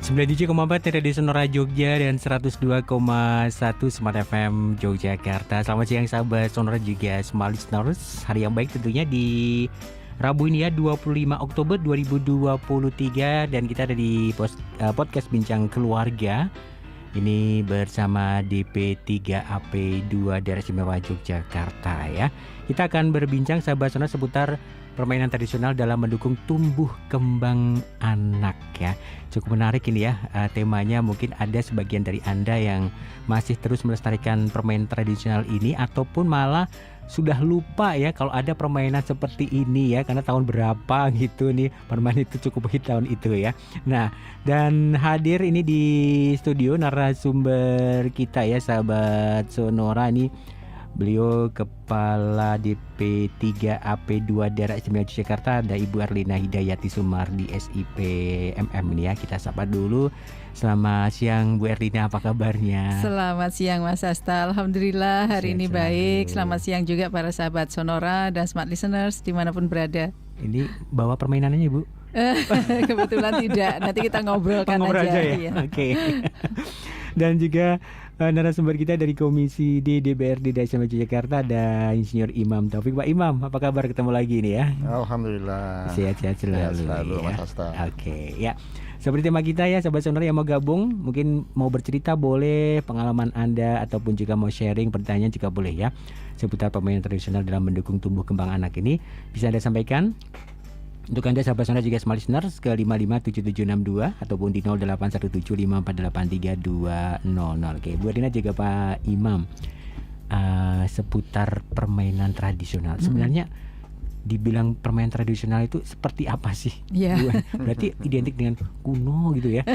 97,4 Radio Sonora Jogja dan 102,1 Smart FM Yogyakarta. Selamat siang sahabat Sonora juga Smart Listeners. Hari yang baik tentunya di Rabu ini ya, 25 Oktober 2023. Dan kita ada di podcast Bincang Keluarga. Ini bersama DP3AP2 Daerah Istimewa Yogyakarta ya. Kita akan berbincang sahabat Sonora seputar permainan tradisional dalam mendukung tumbuh kembang anak ya. Cukup menarik ini ya temanya. Mungkin ada sebagian dari Anda yang masih terus melestarikan permainan tradisional ini, ataupun malah sudah lupa ya kalau ada permainan seperti ini ya, karena tahun berapa gitu nih permainan itu cukup hit tahun itu ya. Nah, dan hadir ini di studio narasumber kita ya sahabat Sonora ini. Beliau Kepala DP3AP2 Daerah Istimewa Yogyakarta, ada Ibu Erlina Hidayati Sumardi SIP MM ini ya. Kita sapa dulu. Selamat siang Bu Erlina, apa kabarnya? Selamat siang Mas Asta, Alhamdulillah hari ini baik. Selamat siang juga para sahabat Sonora dan Smart Listeners dimanapun berada. Ini bawa permainannya Bu? Kebetulan tidak, nanti kita ngobrolkan aja ya? Iya. Oke. Dan juga narasumber kita dari Komisi D DPRD Daerah Istimewa Yogyakarta, ada Insinyur Imam Taufik. Pak Imam, apa kabar, ketemu lagi nih ya? Alhamdulillah. Sehat-sehat selalu. Selalu ya. Mas Asta. Oke, ya. Seperti tema kita ya, sahabat Sonora yang mau gabung, mungkin mau bercerita boleh, pengalaman Anda ataupun juga mau sharing pertanyaan juga boleh ya, seputar permainan tradisional dalam mendukung tumbuh kembang anak ini bisa Anda sampaikan. Untuk Anda sahabat Sonora juga Smart Listeners ke 557762 ataupun di 081754832000. Oke, Bu Adina juga Pak Imam, seputar permainan tradisional. Sebenarnya dibilang permainan tradisional itu seperti apa sih? Ya. Berarti identik dengan kuno gitu ya?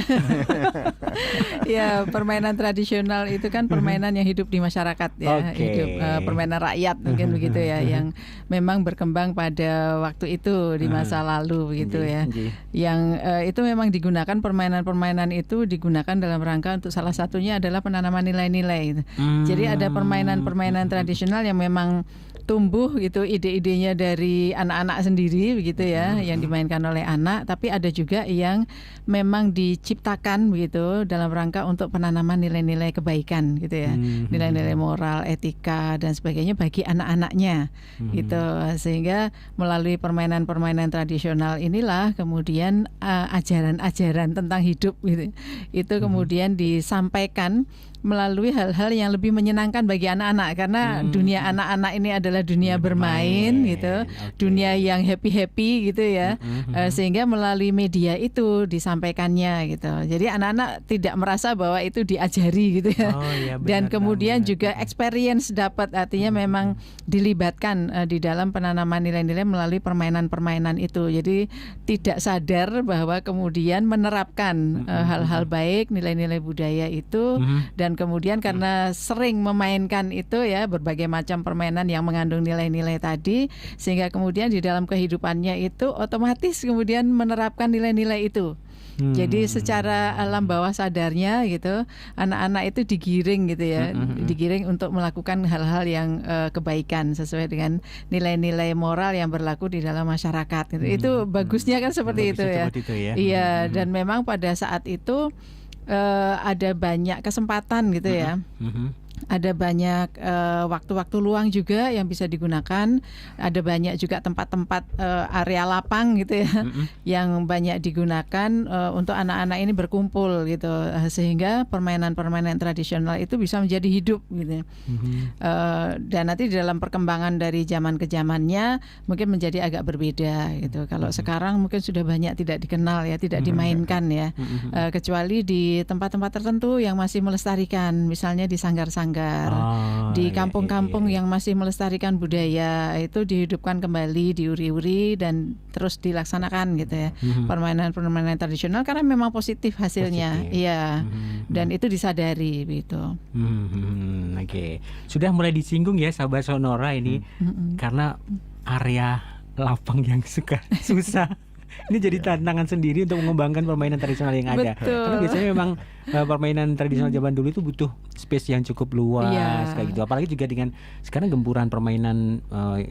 Ya, permainan tradisional itu kan permainan yang hidup di masyarakat ya, hidup permainan rakyat mungkin begitu ya, yang memang berkembang pada waktu itu di masa lalu begitu ya. Yang itu memang digunakan, permainan-permainan itu digunakan dalam rangka untuk salah satunya adalah penanaman nilai-nilai. Jadi ada permainan-permainan tradisional yang memang tumbuh gitu, ide-idenya dari anak-anak sendiri begitu ya, yang dimainkan oleh anak, tapi ada juga yang memang diciptakan begitu dalam rangka untuk penanaman nilai-nilai kebaikan gitu ya, nilai-nilai moral, etika dan sebagainya bagi anak-anaknya gitu. Sehingga melalui permainan-permainan tradisional inilah kemudian ajaran-ajaran tentang hidup gitu, itu kemudian disampaikan melalui hal-hal yang lebih menyenangkan bagi anak-anak, karena dunia anak-anak ini adalah dunia bermain gitu, dunia yang happy-happy gitu ya. Sehingga melalui media itu disampaikannya gitu. Jadi anak-anak tidak merasa bahwa itu diajari gitu ya. Dan kemudian juga experience dapat, artinya memang dilibatkan di dalam penanaman nilai-nilai melalui permainan-permainan itu. Jadi tidak sadar bahwa kemudian menerapkan hal-hal baik, nilai-nilai budaya itu, dan kemudian karena sering memainkan itu ya, berbagai macam permainan yang mengandung nilai-nilai tadi, sehingga kemudian di dalam kehidupannya itu otomatis kemudian menerapkan nilai-nilai itu. Jadi secara alam bawah sadarnya gitu, anak-anak itu digiring gitu ya, digiring untuk melakukan hal-hal yang kebaikan sesuai dengan nilai-nilai moral yang berlaku di dalam masyarakat gitu. Itu bagusnya kan seperti itu ya. Iya, dan memang pada saat itu ada banyak kesempatan gitu ya. Ada banyak waktu-waktu luang juga yang bisa digunakan. Ada banyak juga tempat-tempat area lapang gitu ya, yang banyak digunakan untuk anak-anak ini berkumpul gitu, sehingga permainan-permainan tradisional itu bisa menjadi hidup gitu. Dan nanti di dalam perkembangan dari zaman ke zamannya mungkin menjadi agak berbeda gitu. Kalau sekarang mungkin sudah banyak tidak dikenal ya, tidak dimainkan ya, kecuali di tempat-tempat tertentu yang masih melestarikan, misalnya di sanggar-sanggar, di kampung-kampung yang masih melestarikan budaya, itu dihidupkan kembali, diuri-uri dan terus dilaksanakan gitu ya, permainan-permainan tradisional, karena memang positif hasilnya. Iya. Dan itu disadari gitu. Oke. Sudah mulai disinggung ya sahabat Sonora ini, karena area lapang yang susah. Ini jadi tantangan sendiri untuk mengembangkan permainan tradisional yang ada. Karena biasanya memang permainan tradisional zaman dulu itu butuh space yang cukup luas kayak gitu. Apalagi juga dengan sekarang gempuran permainan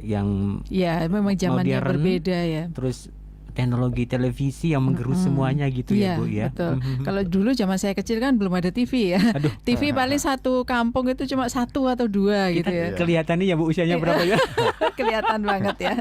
yang memang zamannya modern, berbeda ya. Terus teknologi televisi yang menggerus semuanya gitu ya Bu ya. Betul. Kalau dulu zaman saya kecil kan belum ada TV ya. Aduh. TV paling satu kampung itu cuma 1 atau 2 gitu ya. Kelihatannya ya Bu usianya berapa ya? Kelihatan banget ya.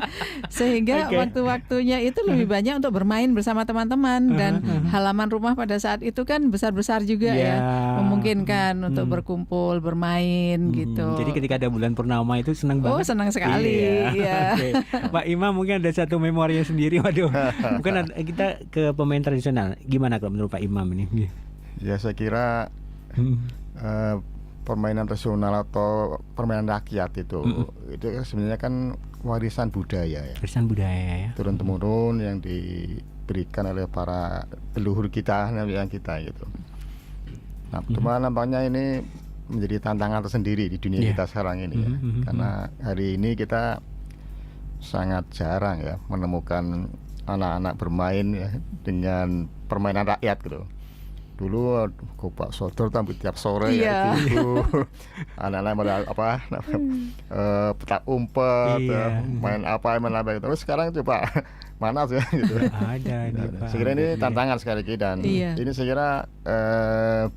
Sehingga waktu-waktunya itu lebih banyak untuk bermain bersama teman-teman dan halaman rumah pada saat itu kan besar-besar juga ya, memungkinkan untuk berkumpul, bermain gitu. Jadi ketika ada bulan purnama itu senang banget. Oh, senang sekali. Iya. Okay. Pak Imam mungkin ada satu memorinya sendiri. Waduh. Bukan kita ke pemain tradisional. Gimana kalau menurut Pak Imam ini? Ya saya kira permainan tradisional atau permainan rakyat itu sebenarnya kan warisan budaya ya. Warisan budaya ya. Turun-temurun yang diberikan oleh para leluhur kita, yang kita gitu. Nah, cuma nampaknya ini menjadi tantangan tersendiri di dunia kita sekarang ini ya. Karena hari ini kita sangat jarang ya menemukan anak-anak bermain ya dengan permainan rakyat gitu. Dulu Gopak Sodor tampil tiap sore ya itu anak-anak petak umpet, main apa gitu. Terus sekarang coba mana sih gitu. Ada nih Pak. Saya kira ini tantangan sekali lagi dan ini saya kira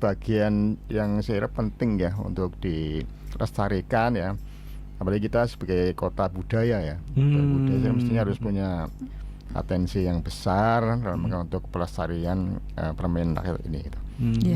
bagian yang saya kira penting ya untuk dilestarikan ya. Apalagi kita sebagai kota budaya ya, budaya mestinya harus punya atensi yang besar dalam untuk pelestarian permainan rakyat ini gitu.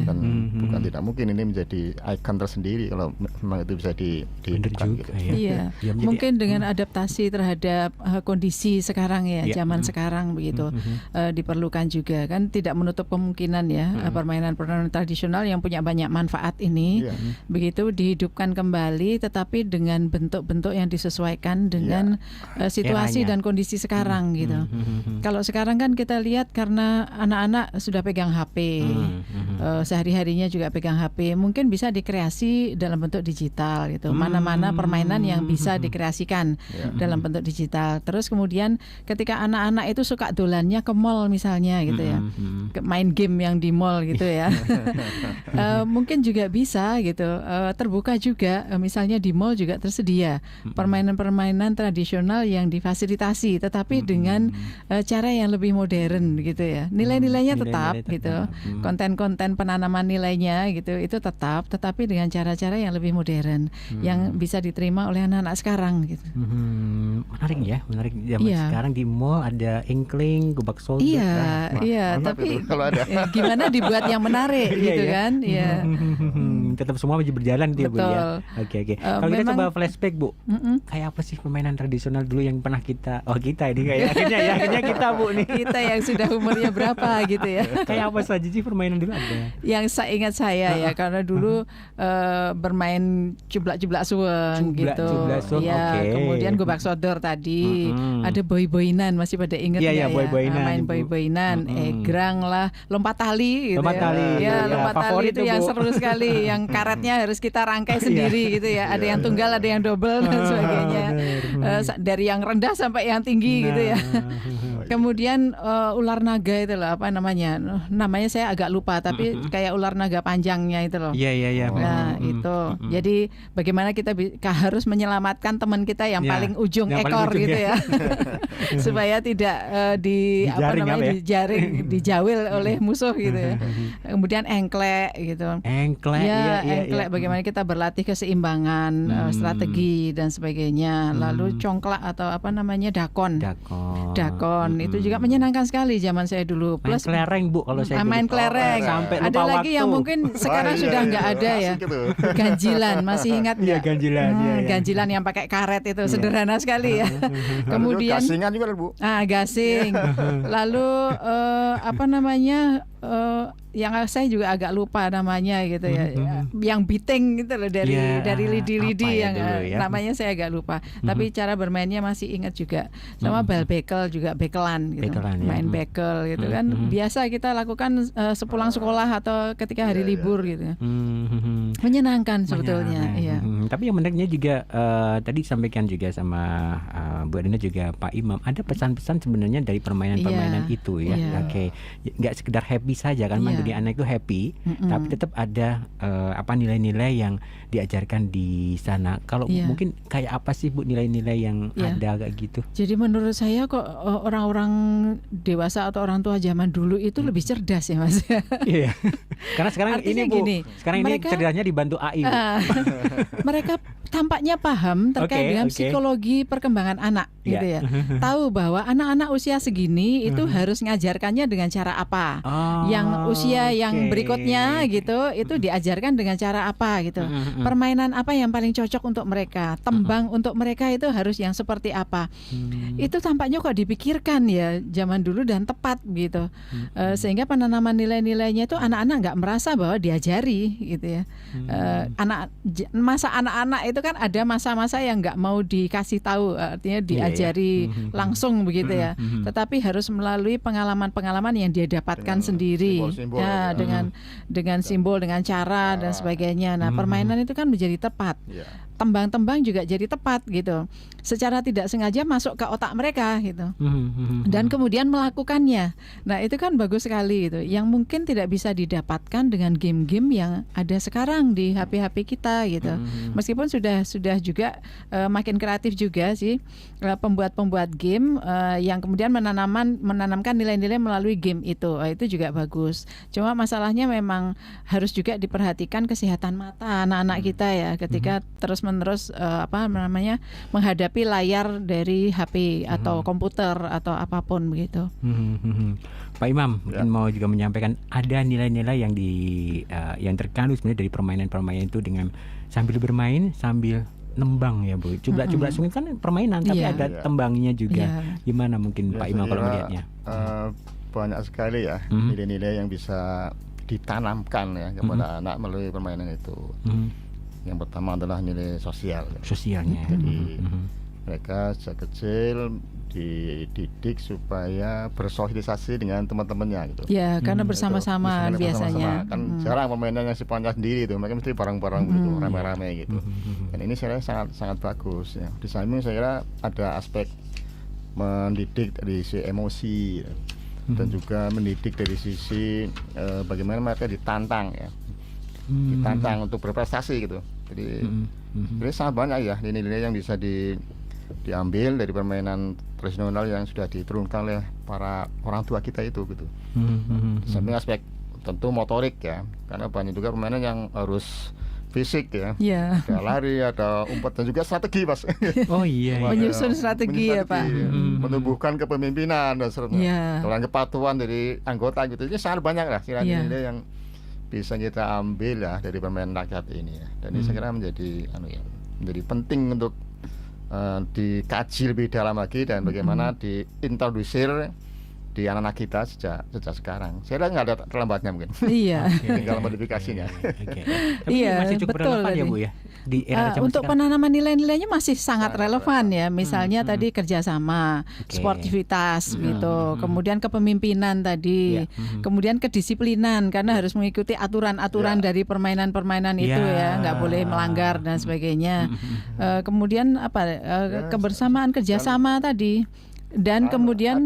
Dan bukan tidak mungkin ini menjadi ikon tersendiri kalau memang itu bisa dihidupkan gitu. Iya. Mungkin dengan adaptasi terhadap kondisi sekarang ya, zaman sekarang begitu diperlukan juga kan, tidak menutup kemungkinan ya permainan-permainan tradisional yang punya banyak manfaat ini begitu dihidupkan kembali, tetapi dengan bentuk-bentuk yang disesuaikan dengan situasi dan kondisi sekarang gitu. Kalau sekarang kan kita lihat karena anak-anak sudah pegang HP. Sehari-harinya juga pegang HP, mungkin bisa dikreasi dalam bentuk digital gitu. Mana-mana permainan yang bisa dikreasikan dalam bentuk digital. Terus kemudian ketika anak-anak itu suka dolannya ke mall misalnya gitu ya, main game yang di mall gitu ya, mungkin juga bisa gitu. Terbuka juga, misalnya di mall juga tersedia permainan-permainan tradisional yang difasilitasi, tetapi dengan cara yang lebih modern gitu ya. Nilai-nilainya tetap gitu, konten-konten penanaman nilainya gitu itu tetap, tetapi dengan cara-cara yang lebih modern yang bisa diterima oleh anak-anak sekarang gitu. Menarik ya, menarik zaman sekarang di mall ada engkling, Gopak Sodor. Iya, tapi gimana dibuat yang menarik gitu kan? Iya. Tetap semua masih berjalan gitu ya Bu ya. Oke. Kalau kita coba flashback Bu, kayak apa sih permainan tradisional dulu yang pernah kita ini kayak akhirnya kita Bu nih. Kita yang sudah umurnya berapa gitu ya. Kayak apa saja sih permainan dulu ada? Yang saya ingat ya karena dulu bermain cublak-cublak suweng gitu. Kemudian Gopak Sodor tadi, ada boy-boyinan, masih pada ingat ya? Main boy-boyinan, egrang lah, lompat tali gitu. Lompat tali itu yang seru sekali, yang karetnya harus kita rangkai sendiri gitu ya. Ada yang tunggal, ada yang double dan sebagainya. Dari yang rendah sampai yang tinggi gitu ya. Kemudian ular naga itu loh, apa namanya? Namanya saya agak lupa, tapi kayak ular naga panjangnya itu loh. Iya. Nah, itu. Jadi bagaimana kita harus menyelamatkan teman kita yang paling ujung ekor gitu ya. Supaya tidak dijawil oleh musuh gitu ya. Kemudian engklek gitu. Engklek bagaimana kita berlatih keseimbangan, strategi dan sebagainya. Lalu congklak atau apa namanya? Dakon. Itu juga menyenangkan sekali zaman saya dulu. Plus main kelereng Bu kalau saya main kelereng. Sampai ada lagi waktu yang mungkin sekarang sudah nggak ada ya. Ganjilan, masih ingat nggak? Ganjilan. Ganjilan yang pakai karet itu sederhana sekali ya. Kemudian gasingan juga Bu. Gasing. Lalu apa namanya? Yang saya juga agak lupa namanya gitu ya, yang biting gitu loh dari lidi-lidi yang namanya saya agak lupa, tapi cara bermainnya masih ingat juga. Sama bal bekel juga, bekelan gitu, main bekel gitu kan, biasa kita lakukan sepulang sekolah atau ketika hari libur gitu ya. Menyenangkan sebetulnya. Tapi yang menariknya juga tadi disampaikan juga sama Bu Adina juga Pak Imam, ada pesan-pesan sebenarnya dari permainan-permainan itu ya. Oke, nggak sekedar happy saja kan, menjadi anak itu happy, tapi tetap ada nilai-nilai yang diajarkan di sana. Kalau mungkin kayak apa sih Bu nilai-nilai yang ada kayak gitu? Jadi menurut saya kok orang-orang dewasa atau orang tua zaman dulu itu lebih cerdas ya Mas. Iya. Karena sekarang Artinya ini Bu, gini, sekarang mereka, ini cerdasnya dibantu AI. Mereka tampaknya paham terkait dengan psikologi perkembangan anak gitu ya. Tahu bahwa anak-anak usia segini itu harus ngajarkannya dengan cara apa. Yang usia yang berikutnya gitu itu diajarkan dengan cara apa gitu. Permainan apa yang paling cocok untuk mereka, tembang untuk mereka itu harus yang seperti apa. Itu tampaknya kok dipikirkan ya zaman dulu dan tepat gitu. Sehingga penanaman nilai-nilainya itu anak-anak nggak merasa bahwa diajari gitu ya. Masa anak-anak itu kan ada masa-masa yang nggak mau dikasih tahu, artinya diajari langsung begitu ya. Tetapi harus melalui pengalaman-pengalaman yang dia dapatkan sendiri, simbol-simbol dengan simbol, dengan cara dan sebagainya. Nah, permainan itu kan menjadi tepat. Tembang-tembang juga jadi tepat gitu. Secara tidak sengaja masuk ke otak mereka gitu. Dan kemudian melakukannya. Nah, itu kan bagus sekali gitu. Yang mungkin tidak bisa didapatkan dengan game-game yang ada sekarang di HP-HP kita gitu. Meskipun sudah juga makin kreatif juga sih pembuat-pembuat game yang kemudian menanamkan nilai-nilai melalui game itu. Itu juga bagus. Cuma masalahnya memang harus juga diperhatikan kesehatan mata anak-anak kita ya ketika terus-menerus menghadapi layar dari HP atau komputer atau apapun begitu. Pak Imam mungkin mau juga menyampaikan ada nilai-nilai yang terkandung sebenarnya dari permainan-permainan itu dengan sambil bermain sambil nembang ya Bu. Cublak-cublak sungai kan permainan tapi ada tembangnya juga. Gimana mungkin Pak Imam kalau melihatnya? Banyak sekali ya nilai-nilai yang bisa ditanamkan ya kepada anak melalui permainan itu. Yang pertama adalah nilai sosialnya. Jadi mereka sejak kecil dididik supaya bersosialisasi dengan teman-temannya gitu. Ya, karena bersama-sama biasanya. Kan jarang permainan yang sifatnya sendiri itu, mereka mesti bareng-bareng gitu, rame-rame gitu. Dan ini saya kira sangat bagus ya. Di samping saya kira ada aspek mendidik dari sisi emosi dan juga mendidik dari sisi bagaimana mereka ditantang ya. Ditantang untuk berprestasi gitu. Jadi sangat banyak ya nilai-nilai yang bisa diambil dari permainan tradisional yang sudah diturunkan oleh para orang tua kita itu gitu. Sampai aspek tentu motorik ya, karena banyak juga permainan yang harus fisik ya. Ada lari, ada umpat dan juga strategi Mas. Menyusun strategi ya Pak. Menumbuhkan kepemimpinan dan seterusnya. Dalam kepatuhan dari anggota gitu. Ini sangat banyak lah nilai-nilai yang bisa kita ambil ya dari permainan rakyat ini ya. Dan ini saya kira menjadi penting untuk dikaji lebih dalam lagi dan bagaimana diintrodusir di anak-anak kita sejak sekarang. Saya kira nggak ada terlambatnya mungkin. Tinggal modifikasinya. Tapi masih cukup relevan ya Bu ya. Di era untuk penanaman nilai-nilainya masih sangat relevan ya. Misalnya tadi kerjasama, sportivitas gitu. Kemudian kepemimpinan tadi. Kemudian kedisiplinan karena harus mengikuti aturan-aturan dari permainan-permainan itu ya. Nggak boleh melanggar dan sebagainya. Kemudian kebersamaan, kerjasama tadi. Dan kemudian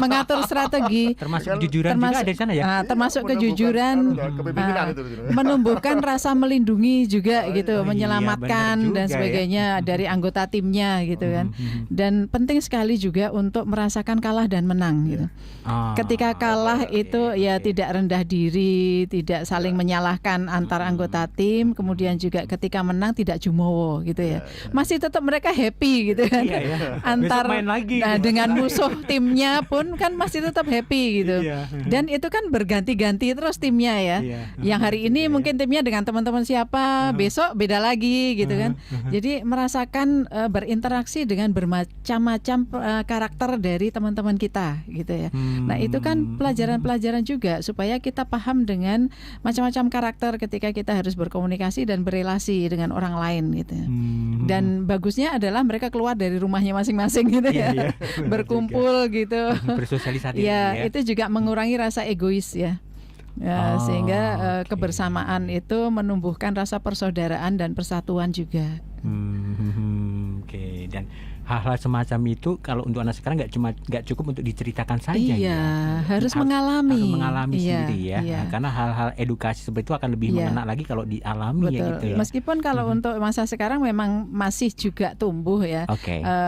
mengatur strategi, termasuk kejujuran juga ada di sana ya. Termasuk kejujuran, menumbuhkan rasa melindungi juga gitu, menyelamatkan dan sebagainya dari anggota timnya gitu kan. Dan penting sekali juga untuk merasakan kalah dan menang gitu. Ketika kalah itu ya tidak rendah diri, tidak saling menyalahkan antar anggota tim. Kemudian juga ketika menang tidak jumowo gitu ya. Masih tetap mereka happy gitu kan. Antar dengan musuh timnya pun kan masih tetap happy gitu. Dan itu kan berganti-ganti terus timnya ya. Yang hari ini mungkin timnya dengan teman-teman siapa, besok beda lagi gitu kan. Jadi merasakan berinteraksi dengan bermacam-macam karakter dari teman-teman kita gitu ya. Nah, itu kan pelajaran-pelajaran juga supaya kita paham dengan macam-macam karakter ketika kita harus berkomunikasi dan berelasi dengan orang lain gitu. Dan bagusnya adalah mereka keluar dari rumahnya masing-masing gitu ya. Berkumpul gitu. Bersosialisasi ya. Itu juga mengurangi rasa egois ya. Ya, sehingga kebersamaan itu menumbuhkan rasa persaudaraan dan persatuan juga. Oke. Dan hal-hal semacam itu kalau untuk anak sekarang nggak cukup untuk diceritakan saja. Iya, harus mengalami. Harus mengalami sendiri ya. Iya. Karena hal-hal edukasi seperti itu akan lebih mengena lagi kalau dialami. Betul. Ya gitu ya. Meskipun kalau untuk masa sekarang memang masih juga tumbuh ya.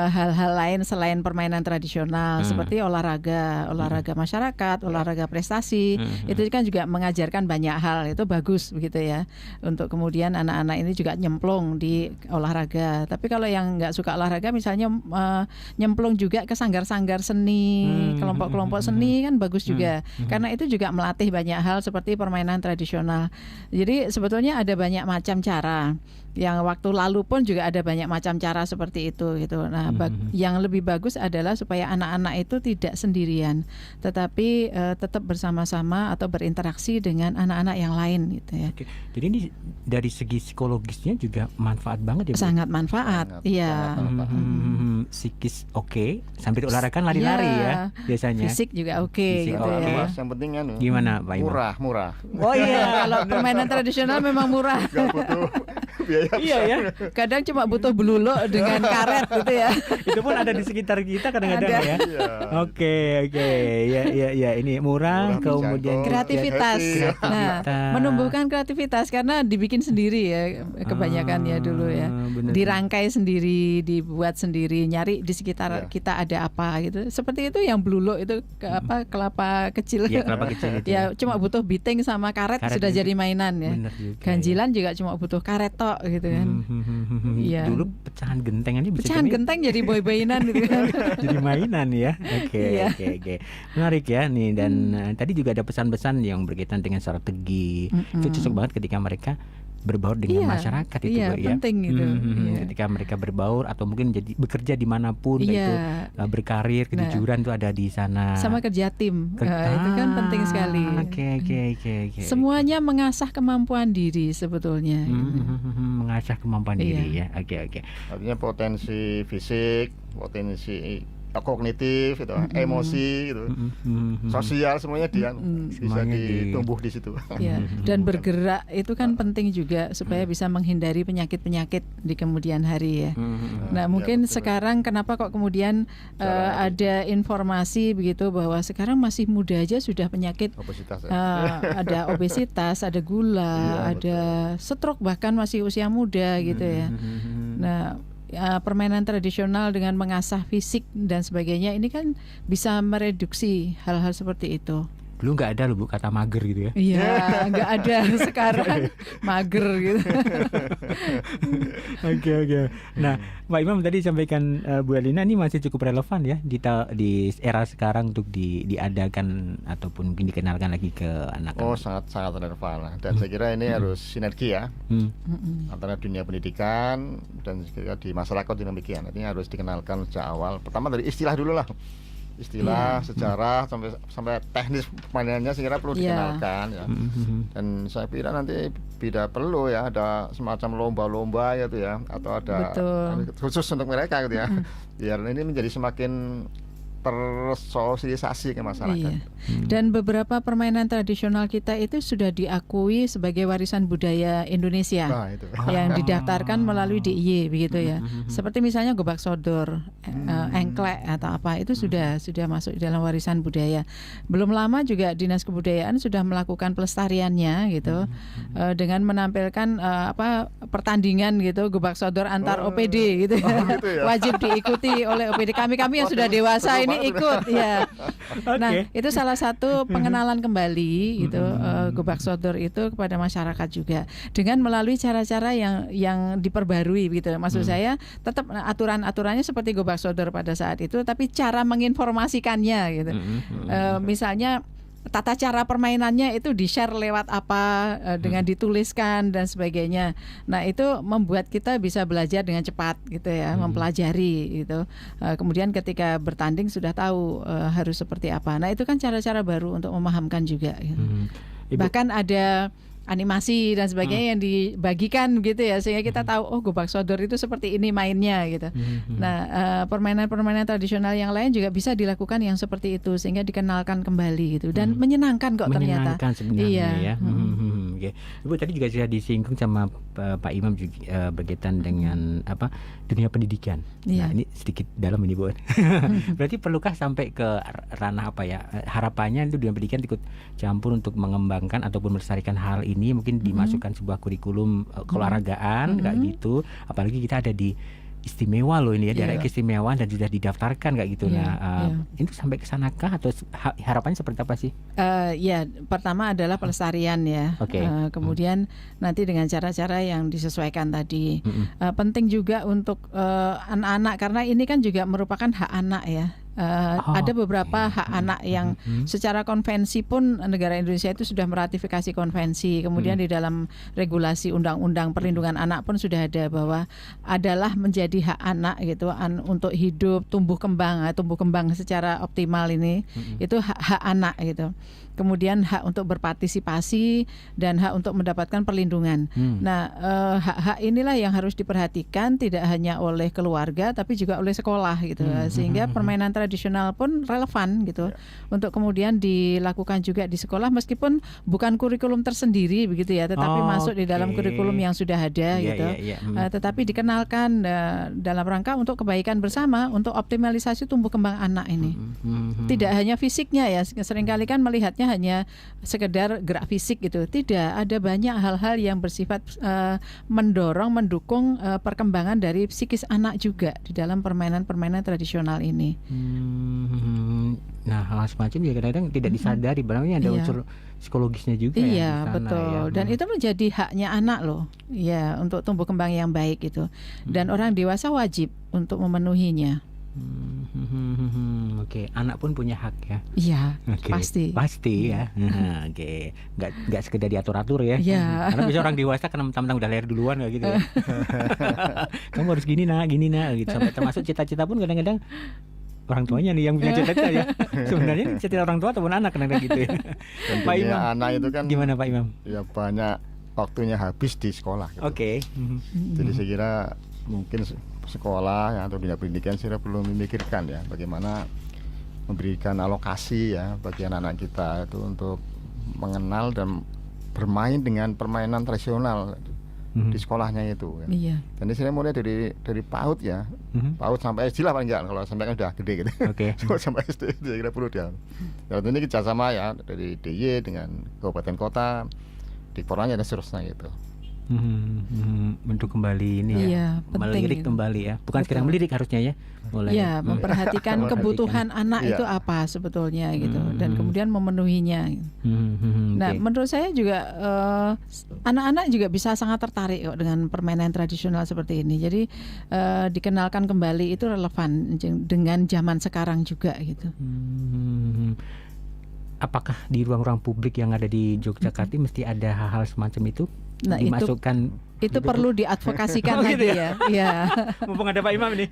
Hal-hal lain selain permainan tradisional seperti olahraga masyarakat, olahraga prestasi. Itu kan juga mengajarkan banyak hal, itu bagus begitu ya. Untuk kemudian anak-anak ini juga nyemplung di olahraga. Tapi kalau yang nggak suka olahraga misalnya nyemplung juga ke sanggar-sanggar seni, kelompok-kelompok seni kan bagus juga. Karena itu juga melatih banyak hal seperti permainan tradisional. Jadi sebetulnya ada banyak macam cara. Yang waktu lalu pun juga ada banyak macam cara seperti itu gitu. Nah, yang lebih bagus adalah supaya anak-anak itu tidak sendirian, tetapi tetap bersama-sama atau berinteraksi dengan anak-anak yang lain gitu ya. Jadi ini dari segi psikologisnya juga manfaat banget ya, Bu? Sangat manfaat. Iya. Psikis sambil olahraga lari-lari ya biasanya. Fisik juga gitu ya. Yang penting kan gimana Pak Imam? Murah. Oh iya, kalau permainan tradisional memang murah. Gak butuh biaya. Iya ya. Kadang cuma butuh belulo dengan karet gitu ya. Itu pun ada di sekitar kita kadang-kadang ya. Oke. Ya ini murah kemudian kreativitas. Nah, menumbuhkan kreativitas karena dibikin sendiri ya kebanyakan ya dulu ya. Bener. Dirangkai sendiri, dibuat sendiri, nyari di sekitar kita ada apa gitu. Seperti itu yang belulo itu kelapa kecil. Iya, kelapa kecil itu. Ya cuma butuh biting sama karet sudah jadi mainan ya. Ganjilan juga cuma butuh karet tok gitu kan. Iya. Dulu pecahan genteng aja bisa. Pecahan genteng jadi boy-boyinan gitu kan. Jadi mainan ya. Oke. Menarik ya nih, dan tadi juga ada pesan-pesan yang berkaitan dengan strategi. Itu cocok banget ketika mereka berbaur dengan masyarakat itu, Bu, ya. Penting gitu. Ketika mereka berbaur atau mungkin jadi bekerja dimanapun, itu berkarir, kejujuran tuh ada di sana. Sama kerja tim, itu kan penting sekali. Oke. Semuanya mengasah kemampuan diri sebetulnya. Mengasah kemampuan diri ya. Oke. Artinya potensi fisik, potensi kognitif, itu, emosi, itu, sosial semuanya dia bisa ditumbuh di situ. Ya, dan bergerak itu kan penting juga supaya bisa menghindari penyakit-penyakit di kemudian hari ya. Nah mungkin sekarang kenapa kok kemudian ada informasi begitu bahwa sekarang masih muda aja sudah penyakit obesitas, ada obesitas, ada gula, ada stroke bahkan masih usia muda gitu ya. Nah permainan tradisional dengan mengasah fisik dan sebagainya ini kan bisa mereduksi hal-hal seperti itu. Dulu nggak ada loh Bu kata mager gitu ya. Iya, nggak ada. Sekarang mager gitu. Oke. Nah, Pak Imam tadi sampaikan Bu Elina ini masih cukup relevan ya di era sekarang untuk diadakan ataupun mungkin dikenalkan lagi ke anak-anak. Oh, sangat relevan. Dan saya kira ini harus sinergi ya antara dunia pendidikan dan juga di masyarakat demikian. Artinya harus dikenalkan sejak awal. Pertama dari istilah dulu lah. Istilah, sejarah sampai teknis permainannya saya kira perlu dikenalkan ya. Dan saya kira nanti tidak perlu ya ada semacam lomba-lomba gitu ya, atau ada khusus untuk mereka gitu ya. Biar ini menjadi semakin tersosialisasi ke masyarakat. Dan beberapa permainan tradisional kita itu sudah diakui sebagai warisan budaya Indonesia yang didaftarkan melalui DIY begitu ya. Seperti misalnya gobak sodor, engklek atau apa itu sudah masuk di dalam warisan budaya. Belum lama juga Dinas Kebudayaan sudah melakukan pelestariannya gitu dengan menampilkan pertandingan gitu gobak sodor antar OPD gitu ya. Gitu ya. Wajib diikuti oleh OPD kami yang sudah dewasa ini ikut ya. Nah, itu salah satu pengenalan kembali gitu gobak sodor itu kepada masyarakat juga dengan melalui cara-cara yang diperbarui gitu. Maksud saya tetap aturan-aturannya seperti gobak sodor pada saat itu, tapi cara menginformasikannya gitu. Misalnya tata cara permainannya itu di-share lewat apa, dengan dituliskan dan sebagainya. Nah, itu membuat kita bisa belajar dengan cepat gitu ya, mempelajari gitu. Kemudian ketika bertanding sudah tahu harus seperti apa. Nah, itu kan cara-cara baru untuk memahamkan juga gitu. Bahkan ada animasi dan sebagainya yang dibagikan gitu ya, sehingga kita tahu oh gobak sodor itu seperti ini mainnya gitu. Nah permainan-permainan tradisional yang lain juga bisa dilakukan yang seperti itu sehingga dikenalkan kembali gitu dan menyenangkan kok ternyata. Menyenangkan sebenarnya Iya. ya. Oke. Ibu tadi juga sudah disinggung sama Pak Imam juga berkaitan dengan apa dunia pendidikan. Iya. Nah ini sedikit dalam ini Bu. Berarti perlukah sampai ke ranah apa ya, harapannya itu dunia pendidikan ikut campur untuk mengembangkan ataupun melestarikan hal ini, mungkin dimasukkan sebuah kurikulum keolahragaan kayak gitu, apalagi kita ada di istimewa loh ini ya, daerah keistimewaan dan sudah didaftarkan kayak gitu. Itu sampai ke sanakah atau harapannya seperti apa sih? Ya pertama adalah pelestarian ya. Kemudian nanti dengan cara-cara yang disesuaikan tadi. Penting juga untuk anak-anak karena ini kan juga merupakan hak anak ya. Ada beberapa hak anak yang secara konvensi pun negara Indonesia itu sudah meratifikasi konvensi. Kemudian di dalam regulasi undang-undang perlindungan anak pun sudah ada bahwa adalah menjadi hak anak gitu untuk hidup, tumbuh kembang secara optimal ini itu hak anak gitu. Kemudian hak untuk berpartisipasi dan hak untuk mendapatkan perlindungan. Nah, hak-hak inilah yang harus diperhatikan tidak hanya oleh keluarga tapi juga oleh sekolah gitu. Sehingga permainan tradisional pun relevan gitu untuk kemudian dilakukan juga di sekolah meskipun bukan kurikulum tersendiri begitu ya, tetapi masuk di dalam kurikulum yang sudah ada gitu. Tetapi dikenalkan dalam rangka untuk kebaikan bersama, untuk optimalisasi tumbuh kembang anak ini. Tidak hanya fisiknya ya, seringkali kan melihatnya hanya sekedar gerak fisik gitu. Tidak, ada banyak hal-hal yang bersifat mendukung perkembangan dari psikis anak juga di dalam permainan-permainan tradisional ini. Nah, hal semacam juga kadang-kadang tidak disadari, barangnya ada unsur psikologisnya juga ya. Iya, betul. Dan itu menjadi haknya anak loh. Ya, untuk tumbuh kembang yang baik gitu. Dan orang dewasa wajib untuk memenuhinya. Anak pun punya hak ya. Iya, pasti ya. Nggak sekedar diatur-atur ya. Karena bisa orang dewasa kan mentang-mentang udah lahir duluan kayak gitu ya. Kamu harus gini nak gitu. Sampai termasuk cita-cita pun kadang-kadang orang tuanya nih yang punya cita-cita ya. Sebenarnya cita orang tua ataupun anak kadang-kadang gitu ya. Pak Imam, anak itu kan gimana Pak Imam? Ya banyak waktunya habis di sekolah gitu. Jadi saya kira mungkin sekolah atau dunia pendidikan saya perlu memikirkan ya bagaimana memberikan alokasi ya bagi anak-anak kita itu untuk mengenal dan bermain dengan permainan tradisional di sekolahnya itu ya. Dan saya mulai dari PAUD ya, PAUD sampai SD lah paling enggak, kalau sampai kan udah gede gitu. Sampai SD saya kira perlu dia. Dan ini kerjasama ya dari DIY dengan kabupaten kota, di Poranya dan seterusnya gitu. Untuk kembali ini ya, melirik kembali ya, bukan sekedar melirik harusnya ya, mulai memperhatikan kebutuhan anak itu apa sebetulnya gitu, dan kemudian memenuhinya. Nah, menurut saya juga anak-anak juga bisa sangat tertarik kok dengan permainan tradisional seperti ini. Jadi dikenalkan kembali itu relevan dengan zaman sekarang juga gitu. Apakah di ruang-ruang publik yang ada di Yogyakarta mesti ada hal-hal semacam itu? Nah, dimasukkan itu perlu diadvokasikan lagi ya. Mumpung ada Pak Imam nih.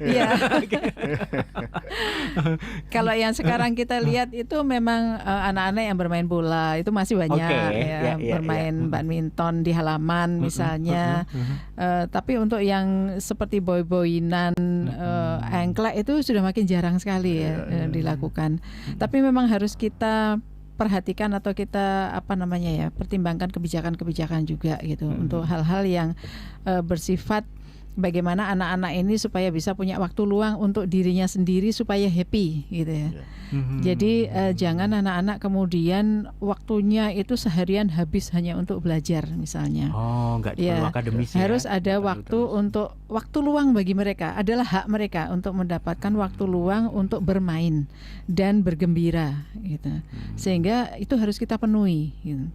Kalau yang sekarang kita lihat itu memang anak-anak yang bermain bola itu masih banyak bermain badminton di halaman misalnya. Tapi untuk yang seperti boy-boyinan, engklek itu sudah makin jarang sekali ya dilakukan. Tapi memang harus kita perhatikan atau kita pertimbangkan kebijakan-kebijakan juga gitu untuk hal-hal yang bersifat bagaimana anak-anak ini supaya bisa punya waktu luang untuk dirinya sendiri supaya happy gitu ya. Jadi jangan anak-anak kemudian waktunya itu seharian habis hanya untuk belajar misalnya. Nggak perlu akademis ya. Harus ada waktu untuk waktu luang bagi mereka, adalah hak mereka untuk mendapatkan waktu luang untuk bermain dan bergembira gitu. Sehingga itu harus kita penuhi gitu.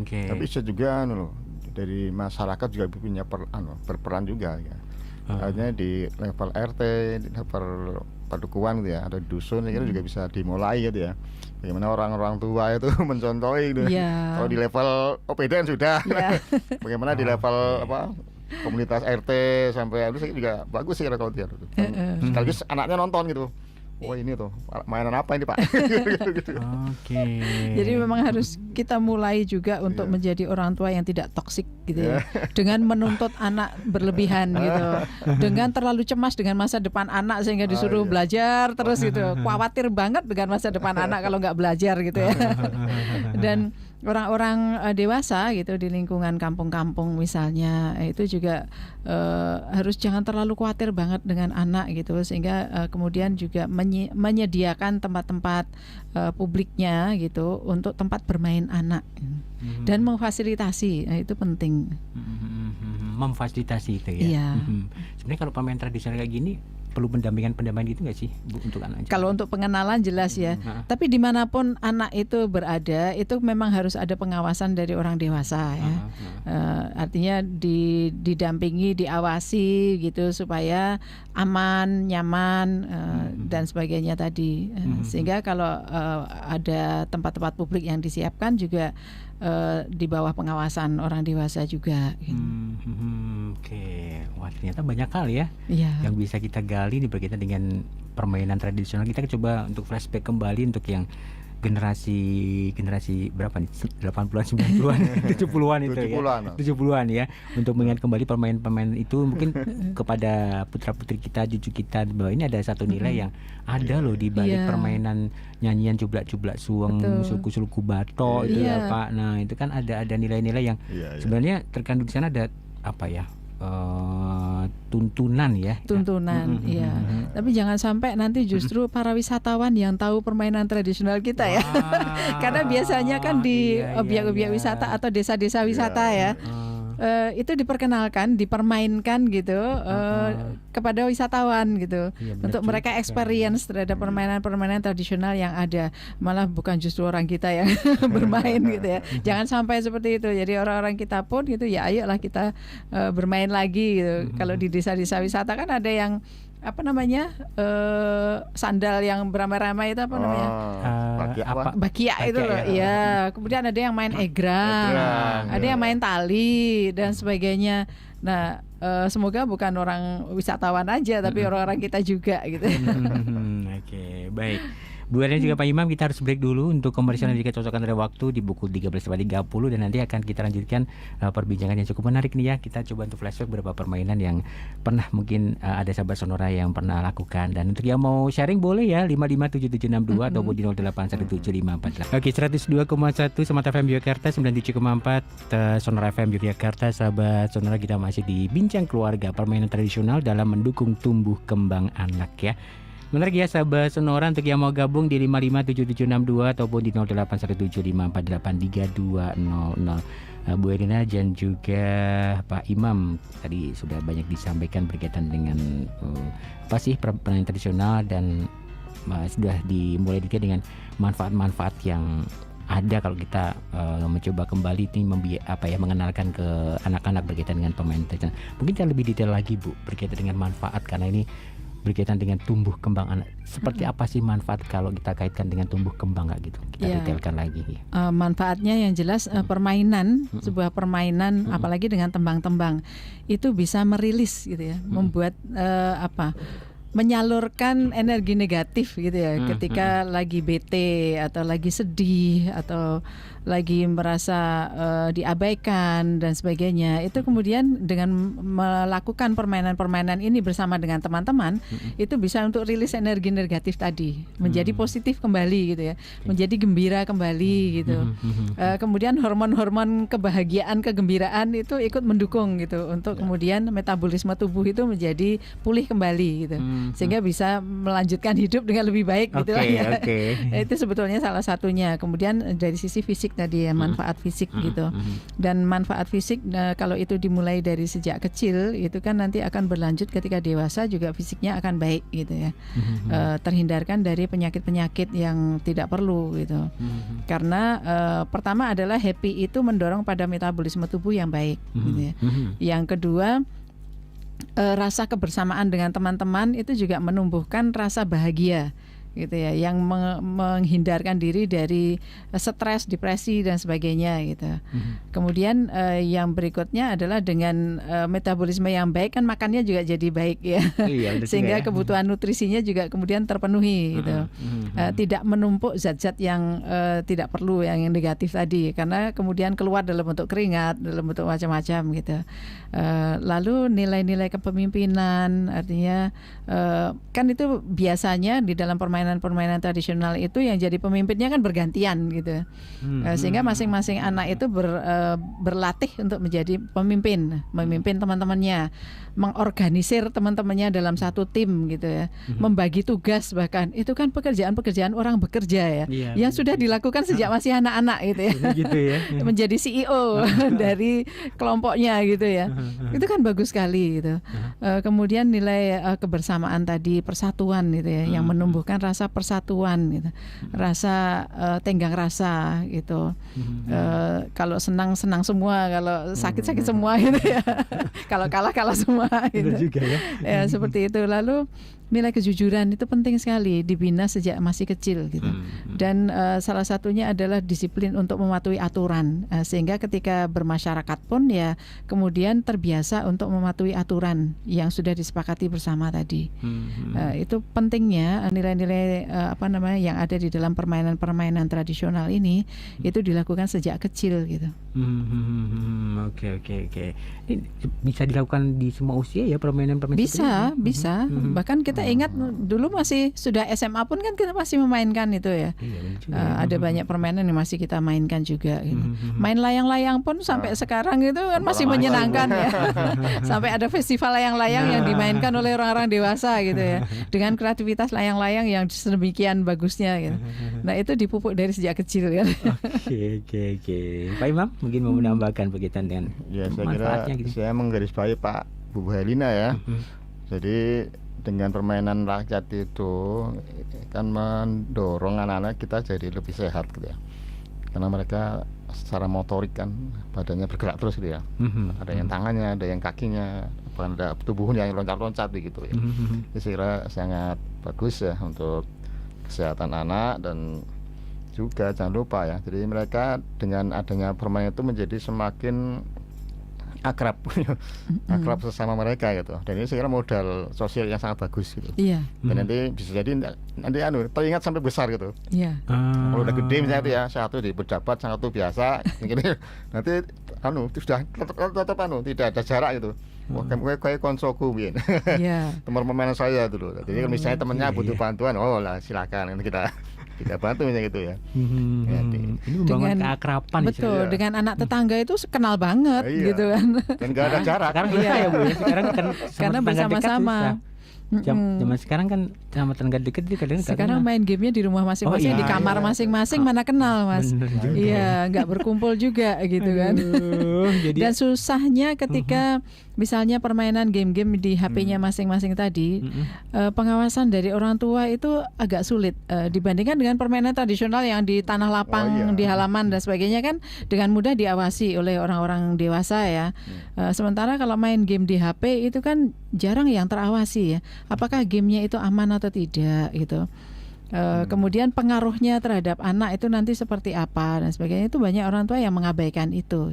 Tapi bisa juga dari masyarakat juga punya berperan juga ya. Artinya di level RT, di level padukuhan gitu ya, atau dusun kira juga bisa dimulai gitu ya. Bagaimana orang-orang tua itu mencontohi gitu. Kalau di level OPD kan sudah. Bagaimana di level komunitas RT sampai itu juga bagus sih kalau dia. Sekaligus anaknya nonton gitu. oh ini tuh mainan apa ini Pak? Oke. Jadi memang harus kita mulai juga untuk menjadi orang tua yang tidak toksik gitu ya. Dengan menuntut anak berlebihan gitu. Dengan terlalu cemas dengan masa depan anak sehingga disuruh belajar terus gitu. Khawatir banget dengan masa depan anak kalau nggak belajar gitu ya. Dan orang-orang dewasa gitu di lingkungan kampung-kampung misalnya itu juga harus jangan terlalu khawatir banget dengan anak gitu, sehingga kemudian juga menyediakan tempat-tempat publiknya gitu untuk tempat bermain anak dan memfasilitasi, itu penting. Memfasilitasi itu ya. Iya. Sebenarnya kalau pemain tradisional kayak gini perlu pendampingan gitu nggak sih Bu, untuk anak? Kalau untuk pengenalan jelas ya. Tapi dimanapun anak itu berada, itu memang harus ada pengawasan dari orang dewasa ya. Artinya didampingi, diawasi gitu supaya aman, nyaman dan sebagainya tadi. Sehingga kalau ada tempat-tempat publik yang disiapkan juga di bawah pengawasan orang dewasa juga. Oke, wah ternyata banyak hal ya yang bisa kita gali nih berkaitan dengan permainan tradisional. Kita coba untuk flashback kembali untuk yang generasi berapa nih? 80-an, 90-an, 70-an itu 70-an, ya. 70-an ya. Untuk mengingat kembali permainan itu mungkin kepada putra-putri kita, cucu kita, bahwa ini ada satu nilai yang ada loh di balik permainan nyanyian cublak-cublak suweng, suku-suku batok itu ya Pak. Nah, itu kan ada nilai-nilai yang sebenarnya terkandung di sana, ada apa ya? Tuntunan ya. Iya. Tapi jangan sampai nanti justru para wisatawan yang tahu permainan tradisional kita ya. Karena biasanya kan di objek-objek wisata atau desa-desa wisata ya. Itu diperkenalkan, dipermainkan gitu kepada wisatawan gitu, untuk mereka experience terhadap permainan-permainan tradisional yang ada. Malah bukan justru orang kita yang bermain gitu ya. Jangan sampai seperti itu. Jadi orang-orang kita pun gitu ya, ayolah kita bermain lagi gitu. Kalau di desa-desa wisata kan ada yang apa namanya sandal yang beramai-ramai itu apa namanya? Bakia itu loh. Iya. Kemudian ada yang main egrang, ada yang main tali dan sebagainya. Nah, semoga bukan orang wisatawan aja, tapi orang-orang kita juga gitu. Oke, baik. Bu Erna juga Pak Imam, kita harus break dulu untuk komersial dan juga cocokan dari waktu di pukul 13.30, dan nanti akan kita lanjutkan perbincangan yang cukup menarik nih ya. Kita coba untuk flashback beberapa permainan yang pernah mungkin ada sahabat Sonora yang pernah lakukan, dan untuk yang mau sharing boleh ya 557762 ataupun di 08177548. Oke, 102,1 Smart FM Yogyakarta, 97,4 Sonora FM Yogyakarta. Sahabat Sonora, kita masih di bincang keluarga permainan tradisional dalam mendukung tumbuh kembang anak ya. Menarik ya sahabat Sonora, untuk yang mau gabung di 557762 ataupun di 081754832000. Bu Erina dan juga Pak Imam tadi sudah banyak disampaikan berkaitan dengan apa sih permainan tradisional, dan sudah dimulai juga dengan manfaat-manfaat yang ada kalau kita mencoba kembali ini mengenalkan ke anak-anak berkaitan dengan permainan tradisional. Mungkin kita lebih detail lagi Bu berkaitan dengan manfaat, karena ini berkaitan dengan tumbuh kembang anak. Seperti apa sih manfaat kalau kita kaitkan dengan tumbuh kembang gitu? Kita detailkan lagi. Manfaatnya yang jelas permainan, sebuah permainan apalagi dengan tembang-tembang itu bisa merilis gitu ya, membuat menyalurkan energi negatif gitu ya, ketika lagi bete atau lagi sedih atau lagi merasa diabaikan dan sebagainya. Itu kemudian dengan melakukan permainan-permainan ini bersama dengan teman-teman, itu bisa untuk rilis energi negatif tadi menjadi positif kembali gitu ya, menjadi gembira kembali gitu. Kemudian hormon-hormon kebahagiaan, kegembiraan itu ikut mendukung gitu untuk kemudian metabolisme tubuh itu menjadi pulih kembali gitu, sehingga bisa melanjutkan hidup dengan lebih baik gitu lah ya. Itu sebetulnya salah satunya. Kemudian dari sisi fisik tadi ya, manfaat fisik gitu. Dan manfaat fisik kalau itu dimulai dari sejak kecil, itu kan nanti akan berlanjut ketika dewasa juga fisiknya akan baik gitu ya. Terhindarkan dari penyakit-penyakit yang tidak perlu gitu. Karena pertama adalah happy itu mendorong pada metabolisme tubuh yang baik gitu ya. Yang kedua, rasa kebersamaan dengan teman-teman itu juga menumbuhkan rasa bahagia gitu ya, yang menghindarkan diri dari stres, depresi dan sebagainya gitu. Kemudian yang berikutnya adalah dengan metabolisme yang baik kan makannya juga jadi baik ya. Sehingga kebutuhan nutrisinya juga kemudian terpenuhi gitu. Tidak menumpuk zat-zat yang tidak perlu, yang negatif tadi, karena kemudian keluar dalam bentuk keringat, dalam bentuk macam-macam gitu. Lalu nilai-nilai kepemimpinan, artinya kan itu biasanya di dalam permainan tradisional itu yang jadi pemimpinnya kan bergantian gitu. Sehingga masing-masing anak itu berlatih untuk menjadi pemimpin, memimpin teman-temannya, mengorganisir teman-temannya dalam satu tim gitu ya, membagi tugas, bahkan itu kan pekerjaan-pekerjaan orang bekerja ya, yang sudah dilakukan sejak masih anak-anak gitu ya, gitu ya. Menjadi CEO dari kelompoknya gitu ya, itu kan bagus sekali gitu. Kemudian nilai kebersamaan tadi, persatuan gitu ya, yang menumbuhkan rasa persatuan gitu, rasa tenggang rasa gitu. Kalau senang semua, kalau sakit semua gitu ya, kalau kalah semua gitu. Juga ya, seperti itu. Lalu nilai kejujuran itu penting sekali dibina sejak masih kecil gitu. Dan salah satunya adalah disiplin untuk mematuhi aturan, sehingga ketika bermasyarakat pun ya kemudian terbiasa untuk mematuhi aturan yang sudah disepakati bersama tadi. Itu pentingnya nilai-nilai yang ada di dalam permainan-permainan tradisional ini itu dilakukan sejak kecil gitu. Oke. Ini bisa dilakukan di semua usia ya, permainan-permainan bisa. Bahkan kita ingat dulu masih sudah SMA pun kan kita masih memainkan itu ya. Ada banyak permainan yang masih kita mainkan juga gitu. Main layang-layang pun sampai sekarang itu kan masih menyenangkan ya. Sampai ada festival layang-layang yang dimainkan oleh orang-orang dewasa gitu ya, dengan kreativitas layang-layang yang sedemikian bagusnya gitu. Nah, itu dipupuk dari sejak kecil kan. Oke. Pak Imam mungkin mau menambahkan berkaitan dengan manfaatnya gitu. Saya menggarisbawahi Pak Bu Helina ya. Jadi dengan permainan rakyat itu kan mendorong anak-anak kita jadi lebih sehat gitu ya, karena mereka secara motorik kan badannya bergerak terus gitu ya. Ada yang tangannya, ada yang kakinya, bahkan ada tubuhnya yang loncat-loncat begitu ya. Jadi saya kira sangat bagus ya untuk kesehatan anak. Dan juga jangan lupa ya, jadi mereka dengan adanya permainan itu menjadi semakin akrab sesama mereka gitu. Dan ini saya kira modal sosial yang sangat bagus gitu. Dan nanti bisa jadi teringat sampai besar gitu. Kalau udah gede misalnya itu ya, satu di pejabat, satu biasa gitu. Nanti sudah tetap tidak ada jarak gitu. Kayak konsoku gitu. Teman permainan saya dulu. Jadi kalau misalnya temennya butuh bantuan, silakan kita bantu misalnya gitu ya. Ini membangun keakraban. Betul, dengan anak tetangga itu kenal banget gitu kan. Dan gak ada jarak. Sekarang ya Bu ya. Sekarang kan karena bersama-sama. Zaman sekarang kan sama tetangga dekat itu kadang sekarang main gamenya di rumah masing-masing, di kamar masing-masing, mana kenal Mas. Iya, nggak berkumpul juga gitu kan. Dan susahnya ketika misalnya permainan game-game di HP-nya masing-masing tadi, pengawasan dari orang tua itu agak sulit dibandingkan dengan permainan tradisional yang di tanah lapang, di halaman dan sebagainya kan dengan mudah diawasi oleh orang-orang dewasa ya. Sementara kalau main game di HP itu kan jarang yang terawasi ya. Apakah gamenya itu aman atau tidak gitu. Kemudian pengaruhnya terhadap anak itu nanti seperti apa dan sebagainya, itu banyak orang tua yang mengabaikan itu.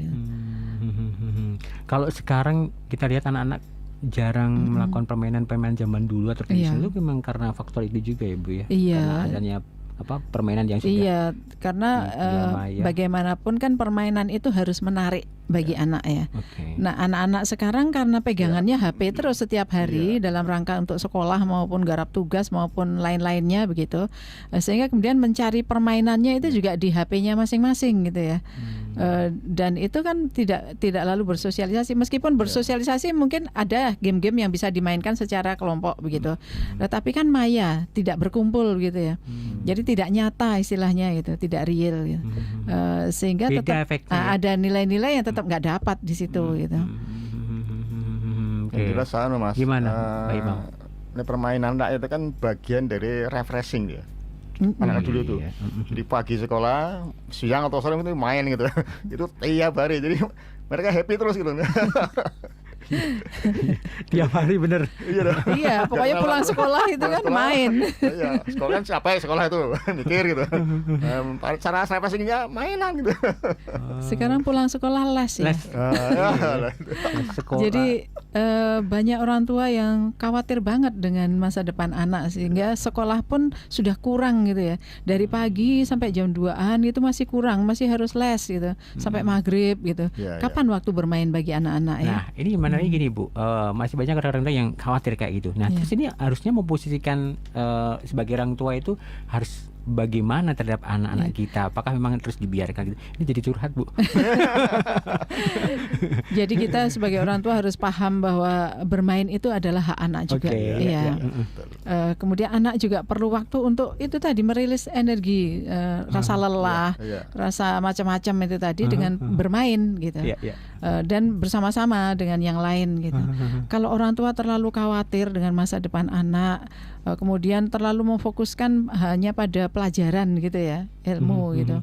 Kalau sekarang kita lihat anak-anak jarang melakukan permainan zaman dulu atau tradisional, itu memang karena faktor itu juga ya Bu ya. Karena adanya permainan yang sudah karena bagaimanapun kan permainan itu harus menarik bagi anak ya. Nah, anak-anak sekarang karena pegangannya HP terus setiap hari dalam rangka untuk sekolah maupun garap tugas maupun lain-lainnya begitu, sehingga kemudian mencari permainannya itu juga di HP-nya masing-masing gitu ya. Dan itu kan tidak lalu bersosialisasi, meskipun bersosialisasi mungkin ada game-game yang bisa dimainkan secara kelompok begitu. Tetapi kan maya, tidak berkumpul gitu ya. Jadi tidak nyata istilahnya gitu, tidak real gitu. Sehingga tetap ada nilai-nilai yang tetap nggak dapat di situ gitu. Jelas Mas. Gimana Pak Imam? Permainan rakyat itu kan bagian dari refreshing ya. Anak dulu tuh. Jadi pagi sekolah, siang atau sore itu main gitu. Itu tiap hari. Jadi mereka happy terus gitu. Tiap hari bener. Iya, pokoknya pulang sekolah itu kan main. Iya, sekolah kan siapa ya sekolah itu mikir gitu. Cara refreshingnya mainan gitu. Sekarang pulang sekolah les ya. Les sekolah. Jadi banyak orang tua yang khawatir banget dengan masa depan anak sehingga sekolah pun sudah kurang gitu ya. Dari pagi sampai jam 2-an itu masih kurang, masih harus les gitu sampai maghrib gitu. Kapan waktu bermain bagi anak-anak ya? Nah, ini menariknya gini Bu, masih banyak orang-orang yang khawatir kayak gitu. Nah, terus ini harusnya memposisikan sebagai orang tua itu harus bagaimana terhadap anak-anak kita? Apakah memang terus dibiarkan gitu? Ini jadi curhat Bu. Jadi kita sebagai orang tua harus paham bahwa bermain itu adalah hak anak juga. Iya. Kemudian anak juga perlu waktu untuk itu tadi merilis energi, rasa lelah, rasa macam-macam itu tadi dengan bermain gitu. Dan bersama-sama dengan yang lain gitu. Kalau orang tua terlalu khawatir dengan masa depan anak, kemudian terlalu memfokuskan hanya pada pelajaran gitu ya, ilmu gitu.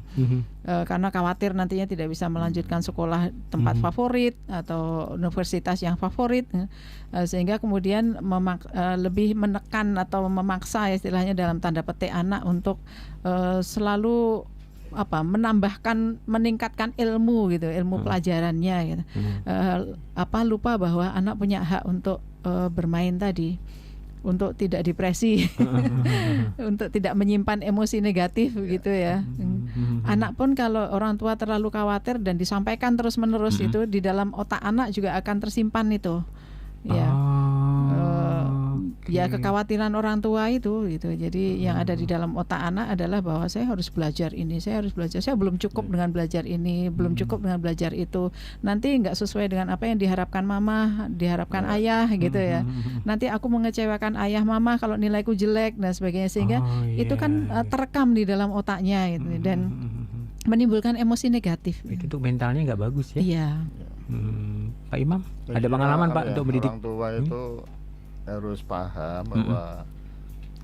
Karena khawatir nantinya tidak bisa melanjutkan sekolah tempat favorit atau universitas yang favorit, sehingga kemudian lebih menekan atau memaksa istilahnya dalam tanda petik anak untuk selalu meningkatkan ilmu gitu, ilmu pelajarannya gitu. Lupa bahwa anak punya hak untuk bermain tadi, untuk tidak depresi, untuk tidak menyimpan emosi negatif gitu ya. Anak pun kalau orang tua terlalu khawatir dan disampaikan terus-menerus itu di dalam otak anak juga akan tersimpan itu. Ya. Ya kekhawatiran orang tua itu gitu. Jadi yang ada di dalam otak anak adalah bahwa saya harus belajar ini, saya harus belajar, saya belum cukup dengan belajar ini, belum cukup dengan belajar itu. Nanti nggak sesuai dengan apa yang diharapkan mama, diharapkan ayah gitu ya. Nanti aku mengecewakan ayah mama kalau nilaiku jelek dan sebagainya, sehingga itu kan terekam di dalam otaknya gitu dan menimbulkan emosi negatif. Itu untuk mentalnya nggak bagus ya. Iya. Pak Imam, ada pengalaman Pak untuk mendidik orang tua itu harus paham bahwa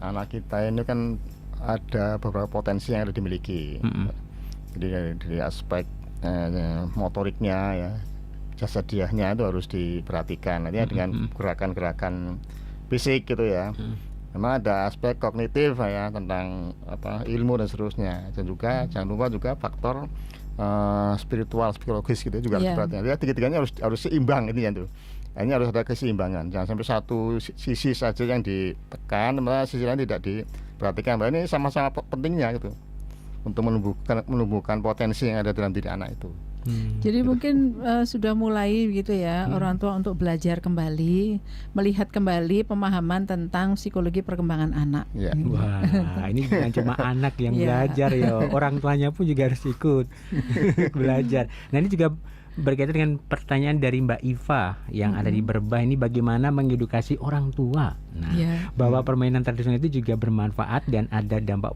anak kita ini kan ada beberapa potensi yang harus dimiliki. Jadi dari aspek motoriknya ya, jasadiahnya itu harus diperhatikan. Nantinya dengan gerakan-gerakan fisik gitu ya. Memang ada aspek kognitif ya tentang ilmu dan seterusnya. Dan juga jangan lupa juga faktor spiritual, psikologis gitu juga harus diperhatikan. Jadi tiga-tiganya harus seimbang ini ya tuh. Ini harus ada keseimbangan, jangan sampai satu sisi saja yang ditekan, malah sisi lain tidak diperhatikan. Bahwa ini sama-sama pentingnya gitu untuk menumbuhkan potensi yang ada dalam diri anak itu. Jadi mungkin sudah mulai gitu ya orang tua untuk belajar kembali, melihat kembali pemahaman tentang psikologi perkembangan anak. Wah, ini bukan cuma anak yang belajar ya, orang tuanya pun juga harus ikut belajar. Nah ini juga berkaitan dengan pertanyaan dari Mbak Iva yang ada di Berbah ini, bagaimana mengedukasi orang tua bahwa permainan tradisional itu juga bermanfaat dan ada dampak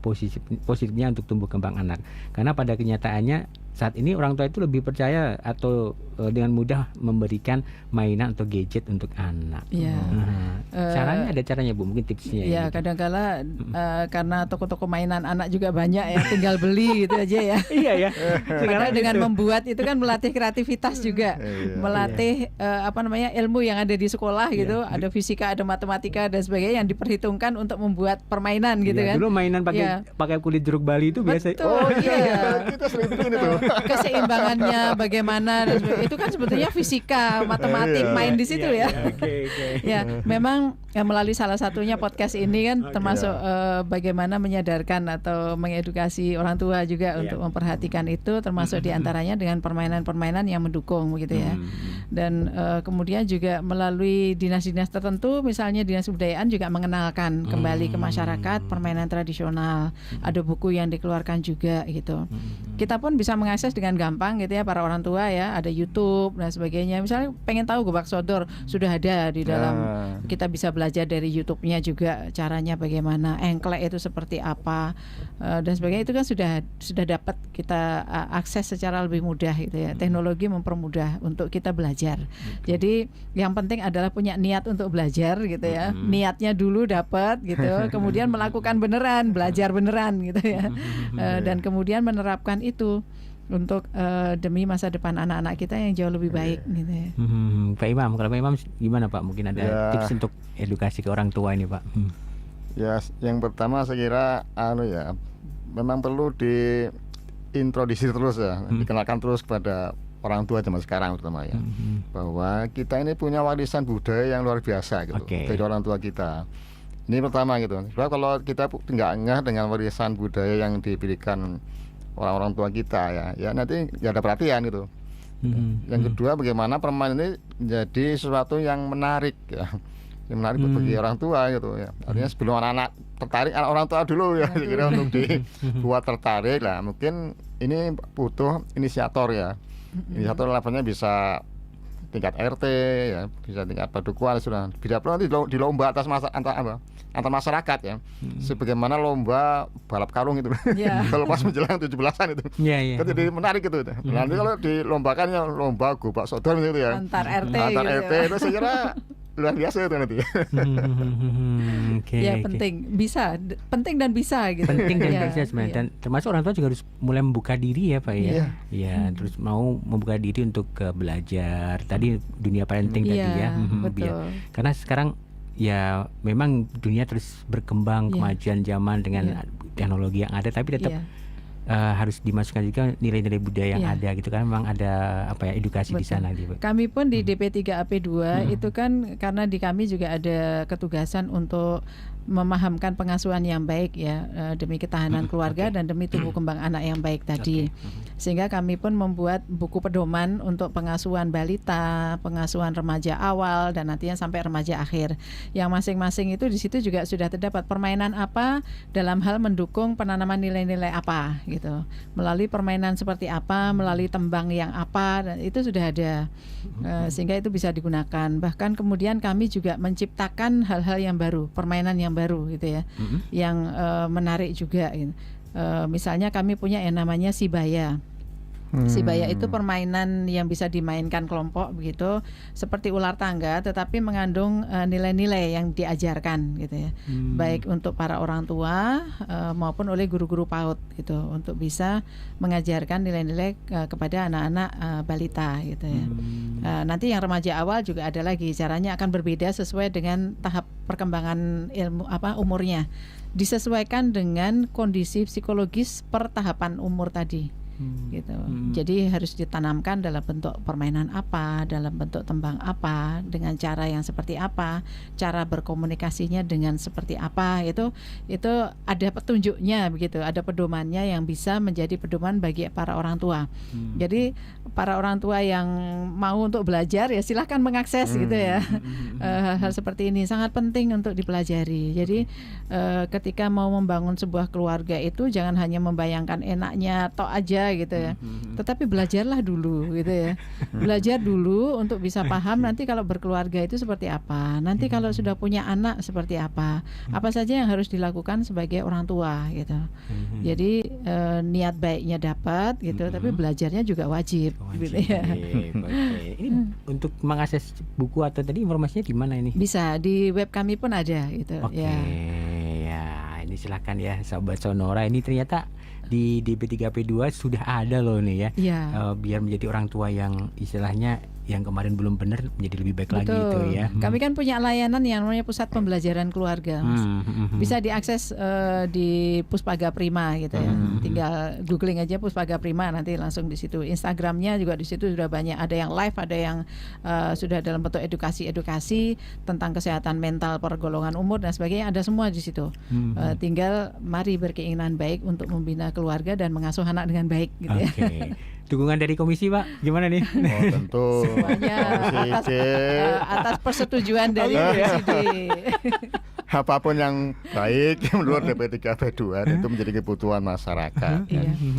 positifnya untuk tumbuh kembang anak. Karena pada kenyataannya saat ini orang tua itu lebih percaya atau dengan mudah memberikan mainan atau gadget untuk anak. Caranya ada caranya Bu, mungkin tipsnya. Ya gitu. Kadang-kala karena toko-toko mainan anak juga banyak ya, tinggal beli gitu aja ya. Iya ya. Sekarang dengan membuat itu kan melatih kreativitas juga, melatih ilmu yang ada di sekolah gitu. Ada fisika, ada matematika dan sebagainya yang diperhitungkan untuk membuat permainan gitu kan. Dulu mainan pakai kulit jeruk Bali itu biasa. Kita sering bikin itu. Keseimbangannya bagaimana dan itu kan sebetulnya fisika, matematik main di situ ya. Ya, memang melalui salah satunya podcast ini kan termasuk bagaimana menyadarkan atau mengedukasi orang tua juga untuk memperhatikan itu, termasuk diantaranya dengan permainan-permainan yang mendukung begitu ya. Dan kemudian juga melalui dinas-dinas tertentu, misalnya dinas kebudayaan juga mengenalkan kembali ke masyarakat permainan tradisional. Ada buku yang dikeluarkan juga gitu. Kita pun bisa mengakses dengan gampang gitu ya, para orang tua ya, ada YouTube dan sebagainya. Misalnya pengen tahu Gobak Sodor, sudah ada di dalam, kita bisa belajar dari YouTube-nya juga caranya bagaimana, engklek itu seperti apa dan sebagainya. Itu kan sudah dapat kita akses secara lebih mudah gitu ya. Teknologi mempermudah untuk kita belajar. Jadi yang penting adalah punya niat untuk belajar gitu ya. Niatnya dulu dapat gitu, kemudian melakukan beneran, belajar beneran gitu ya. Dan kemudian menerapkan itu. untuk demi masa depan anak-anak kita yang jauh lebih baik gitu ya. Pak Imam, kalau Pak Imam gimana Pak? Mungkin ada tips untuk edukasi ke orang tua ini Pak? Ya, yang pertama saya kira memang perlu diintroduksi terus ya, dikenalkan terus kepada orang tua zaman sekarang terutama ya, bahwa kita ini punya warisan budaya yang luar biasa gitu dari orang tua kita. Ini pertama gitu. Sebab kalau kita nggak ngeh dengan warisan budaya yang diberikan orang-orang tua kita ya nanti nggak ada perhatian gitu. Yang kedua, bagaimana permainan ini menjadi sesuatu yang menarik ya, yang menarik bagi orang tua gitu ya. Artinya sebelum anak-anak tertarik, anak orang tua dulu ya, kira untuk dibuat tertarik lah. Mungkin ini butuh inisiator ya. Inisiator levelnya bisa tingkat RT ya, bisa tingkat padukuhan sudah. Tidak perlu nanti di lomba antar masyarakat ya. Sebagaimana lomba balap karung itu. Kalau pas menjelang 17-an itu. Kan jadi menarik itu. Nanti kalau dilombakan ya lomba gobak sodor itu ya. Antar RT RT itu saya kira luar biasa itu nanti. Penting dan bisa gitu. Penting dan bisa sebenarnya. Dan termasuk orang tua juga harus mulai membuka diri ya Pak ya. Terus mau membuka diri untuk belajar. Tadi dunia parenting tadi ya. Karena sekarang ya memang dunia terus berkembang, kemajuan zaman dengan teknologi yang ada, tapi tetap harus dimasukkan juga nilai-nilai budaya yang ada gitu kan. Memang ada edukasi di sana gitu. Kami pun di DP3AP2 itu kan karena di kami juga ada ketugasan untuk memahamkan pengasuhan yang baik ya, demi ketahanan keluarga dan demi tumbuh kembang anak yang baik tadi. Sehingga kami pun membuat buku pedoman untuk pengasuhan balita, pengasuhan remaja awal dan nantinya sampai remaja akhir. Yang masing-masing itu di situ juga sudah terdapat permainan apa dalam hal mendukung penanaman nilai-nilai apa gitu. Melalui permainan seperti apa, melalui tembang yang apa, dan itu sudah ada. Sehingga itu bisa digunakan. Bahkan kemudian kami juga menciptakan hal-hal yang baru, permainan yang baru gitu ya, yang menarik juga gitu. Misalnya kami punya yang namanya Sibaya. Sibaya itu permainan yang bisa dimainkan kelompok begitu, seperti ular tangga tetapi mengandung nilai-nilai yang diajarkan gitu ya. Baik untuk para orang tua maupun oleh guru-guru PAUD gitu, untuk bisa mengajarkan nilai-nilai kepada anak-anak balita gitu ya. Nanti yang remaja awal juga ada lagi, caranya akan berbeda sesuai dengan tahap perkembangan umurnya. Disesuaikan dengan kondisi psikologis per tahapan umur tadi. Gitu. Jadi harus ditanamkan dalam bentuk permainan apa, dalam bentuk tembang apa, dengan cara yang seperti apa, cara berkomunikasinya dengan seperti apa, itu ada petunjuknya begitu, ada pedomannya yang bisa menjadi pedoman bagi para orang tua. Jadi para orang tua yang mau untuk belajar ya silahkan mengakses gitu ya. Hal seperti ini sangat penting untuk dipelajari. Jadi ketika mau membangun sebuah keluarga itu jangan hanya membayangkan enaknya tok aja gitu ya. Tetapi belajarlah dulu gitu ya. Belajar dulu untuk bisa paham nanti kalau berkeluarga itu seperti apa. Nanti kalau sudah punya anak seperti apa. Apa saja yang harus dilakukan sebagai orang tua gitu. Jadi niat baiknya dapat gitu, tapi belajarnya juga wajib gitu ya. Ini untuk mengakses buku atau tadi informasinya di mana ini? Bisa di web kami pun ada gitu ya. Ya, ini silakan ya Sobat Sonora, ini ternyata di DP3P2 sudah ada loh nih ya. Biar menjadi orang tua yang istilahnya yang kemarin belum benar menjadi lebih baik lagi itu ya. Kami kan punya layanan yang namanya Pusat Pembelajaran Keluarga, Mas. Bisa diakses di Puspaga Prima gitu ya. Tinggal googling aja Puspaga Prima, nanti langsung di situ. Instagramnya juga di situ sudah banyak, ada yang live, ada yang sudah dalam bentuk edukasi tentang kesehatan mental per golongan umur dan sebagainya, ada semua di situ. Tinggal mari berkeinginan baik untuk membina keluarga dan mengasuh anak dengan baik gitu ya. Dukungan dari komisi Pak gimana nih? Oh tentu semuanya atas persetujuan dari komisi D. Apapun yang baik menurut DP3P2 itu menjadi kebutuhan masyarakat.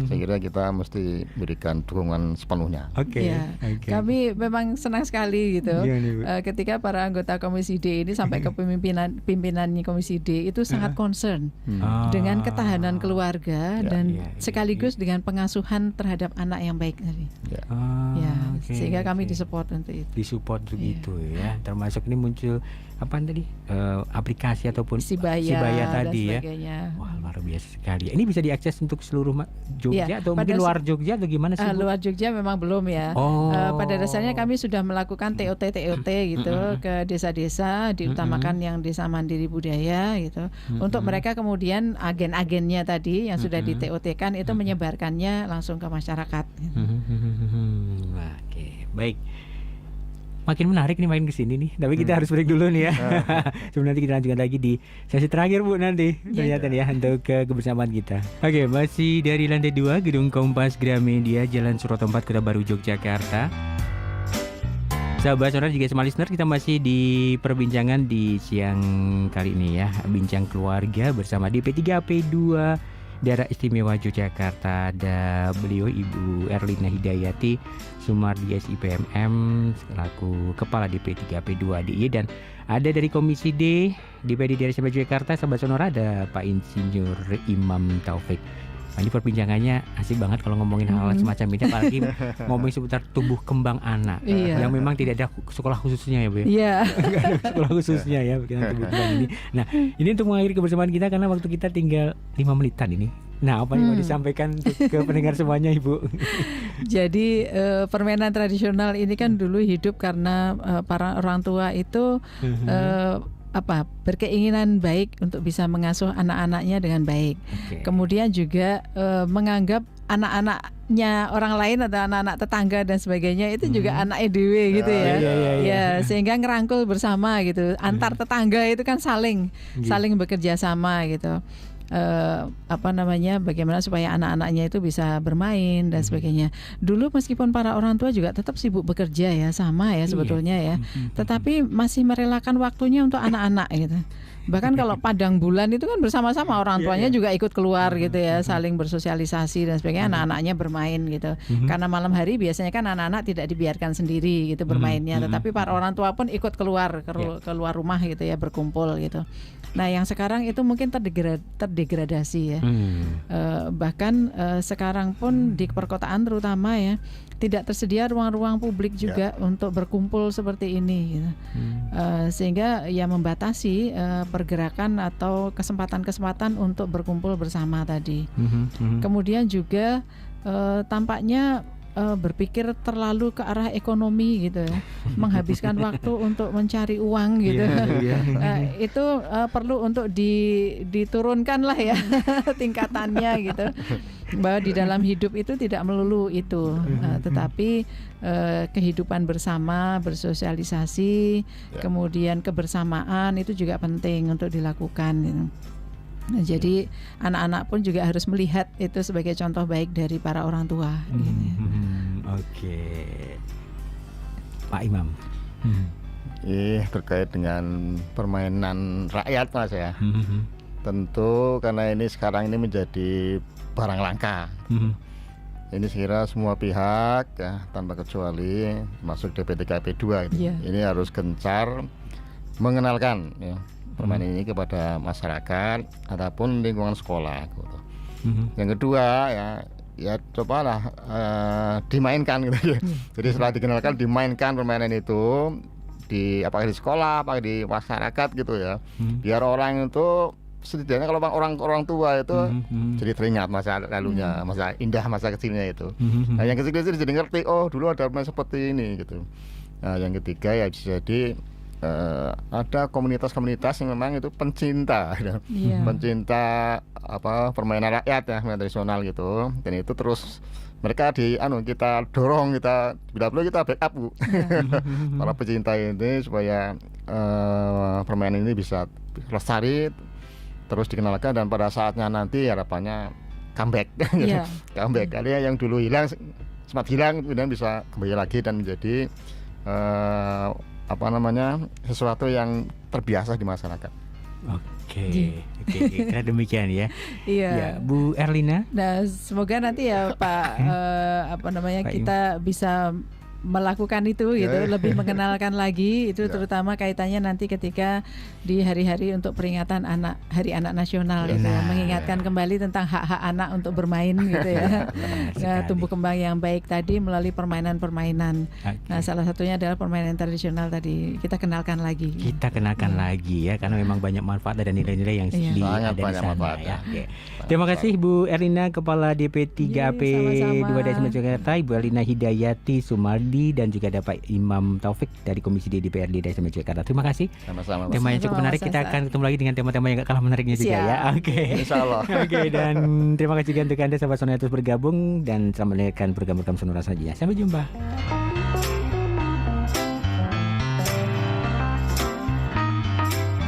Saya kira kita mesti berikan dukungan sepenuhnya. Kami memang senang sekali gitu ketika para anggota komisi D ini sampai ke pimpinan komisi D itu sangat concern dengan ketahanan keluarga dan sekaligus dengan pengasuhan terhadap anak yang baik tadi. Sehingga kami disupport untuk itu. Disupport begitu ya. Termasuk ini muncul apa tadi aplikasi prestasi ataupun Sibaya tadi dan ya. Wah, luar biasa sekali. Ini bisa diakses untuk seluruh Jogja atau mungkin luar Jogja atau gimana sih? Luar Jogja memang belum ya. Pada dasarnya kami sudah melakukan TOT gitu ke desa-desa, diutamakan yang desa mandiri budaya gitu. Untuk mereka kemudian agen-agennya tadi yang sudah di TOT-kan itu menyebarkannya langsung ke masyarakat. Oke, baik. Makin menarik nih main kesini nih. Tapi kita harus break dulu nih ya. Sebelum nanti kita lanjutkan lagi di sesi terakhir Bu nanti. Ternyata ya untuk kebersamaan kita. Oke, masih dari lantai 2 Gedung Kompas Gramedia Jalan Suroto 4 Kota Baru Yogyakarta. Sahabat Sonora juga semua listener, kita masih di perbincangan di siang kali ini ya. Bincang keluarga bersama DP3AP2 Daerah Istimewa Yogyakarta. Ada beliau Ibu Erlina Hidayati Sumardi SIPMM selaku Kepala DP3AP2 DIY, dan ada dari Komisi D DPD Daerah Istimewa Yogyakarta sahabat Sonora ada Pak Insinyur Imam Taufik. Nah, ini perbincangannya asik banget kalau ngomongin hal semacam ini, apalagi ngomongin seputar tumbuh kembang anak yang memang tidak ada sekolah khususnya ya Bu. Iya. Nggak ada sekolah khususnya ya tumbuh kembang ini. Nah, ini untuk mengakhiri kebersamaan kita karena waktu kita tinggal 5 menitan ini. Nah, apa yang mau disampaikan ke pendengar semuanya Ibu? Jadi permainan tradisional ini kan dulu hidup karena para orang tua itu berkeinginan baik untuk bisa mengasuh anak-anaknya dengan baik. Kemudian juga menganggap anak-anaknya orang lain atau anak-anak tetangga dan sebagainya itu juga anak EDW gitu ya. Ya, sehingga ngerangkul bersama gitu. Antar tetangga itu kan saling bekerja sama gitu. Bagaimana supaya anak-anaknya itu bisa bermain dan sebagainya. Dulu meskipun para orang tua juga tetap sibuk bekerja ya, sama ya sebetulnya ya, tetapi masih merelakan waktunya untuk anak-anak gitu. Bahkan kalau padang bulan itu kan bersama-sama orang tuanya juga ikut keluar gitu ya, saling bersosialisasi dan sebagainya, anak-anaknya bermain gitu. Karena malam hari biasanya kan anak-anak tidak dibiarkan sendiri gitu bermainnya, tetapi para orang tua pun ikut keluar keluar rumah gitu ya, berkumpul gitu. Nah, yang sekarang itu mungkin terdegradasi ya. Bahkan sekarang pun di perkotaan terutama ya, tidak tersedia ruang-ruang publik juga untuk berkumpul seperti ini gitu. Sehingga ya membatasi pergerakan atau kesempatan-kesempatan untuk berkumpul bersama tadi. Kemudian juga tampaknya berpikir terlalu ke arah ekonomi gitu ya, menghabiskan waktu untuk mencari uang gitu. Itu perlu untuk diturunkan lah ya tingkatannya gitu, bahwa di dalam hidup itu tidak melulu itu, tetapi kehidupan bersama, bersosialisasi, kemudian kebersamaan itu juga penting untuk dilakukan gitu. Jadi anak-anak pun juga harus melihat itu sebagai contoh baik dari para orang tua. Oke, Pak Imam. Terkait dengan permainan rakyat Mas ya. Tentu karena ini sekarang ini menjadi barang langka. Ini sekira semua pihak ya, tanpa kecuali masuk DP3AP2 gitu. Ini harus gencar mengenalkan ya, permainan ini kepada masyarakat ataupun lingkungan sekolah gitu. Yang kedua ya cobalah dimainkan gitu. Jadi setelah dikenalkan dimainkan permainan itu apakah di sekolah, apakah di masyarakat gitu ya. Biar orang itu setidaknya kalau orang tua itu jadi teringat masa lalunya, masa indah masa kecilnya itu. Nah, yang kecil-kecil jadi ngerti, oh dulu ada permainan seperti ini gitu. Nah, yang ketiga ya bisa jadi ada komunitas-komunitas yang memang itu pencinta pencinta permainan rakyat ya, permainan tradisional gitu, dan itu terus mereka kita dorong, bila perlu kita backup Bu. Para pecinta ini supaya permainan ini bisa lestari terus dikenalkan, dan pada saatnya nanti harapannya comeback. Comeback kali yang dulu hilang sempat hilang kemudian bisa kembali lagi dan menjadi sesuatu yang terbiasa di masyarakat. Oke, kira demikian ya. Ya, Bu Erlina. Nah, semoga nanti ya Pak Pak kita bisa melakukan itu gitu, lebih mengenalkan lagi itu, terutama kaitannya nanti ketika di hari-hari untuk peringatan Hari Anak Nasional gitu, mengingatkan kembali tentang hak-hak anak untuk bermain gitu ya. Tumbuh kembang yang baik tadi melalui permainan-permainan. Nah, salah satunya adalah permainan tradisional tadi. Kita kenalkan lagi. Lagi ya, karena memang banyak manfaat dan nilai-nilai yang ada di sana ya. Terima kasih Bu Erlina, Kepala DP 3AP 2 Desma Jakarta, Ibu Erlina Hidayati Sumardi, dan juga Bapak Imam Taufik dari Komisi D DPRD Desma Jakarta. Terima kasih. Sama-sama. Tema yang cukup menarik. Kita akan ketemu lagi dengan tema-tema yang gak kalah menariknya juga ya. Insyaallah. Dan terima kasih juga untuk Anda sahabat Sonora terus bergabung, dan selamat mendengarkan program-program Sonora selanjutnya. Sampai jumpa.